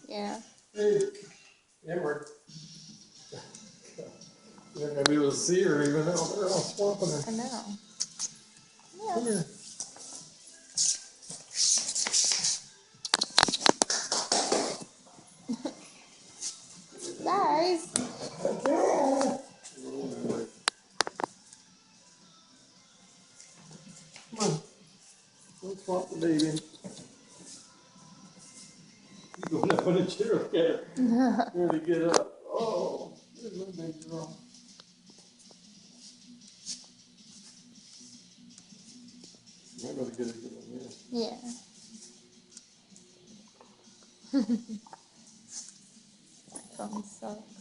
Yeah. Hey, Emmer. You're not going to be able to see her even out there. I'm swamping her. I know. Yeah. Come here. Guys. Come on. Don't swamp the baby. You going up on a chair, okay? Here to get up. Oh, there's my big girl. I'm going to get a good one, Yeah. My phone sucks.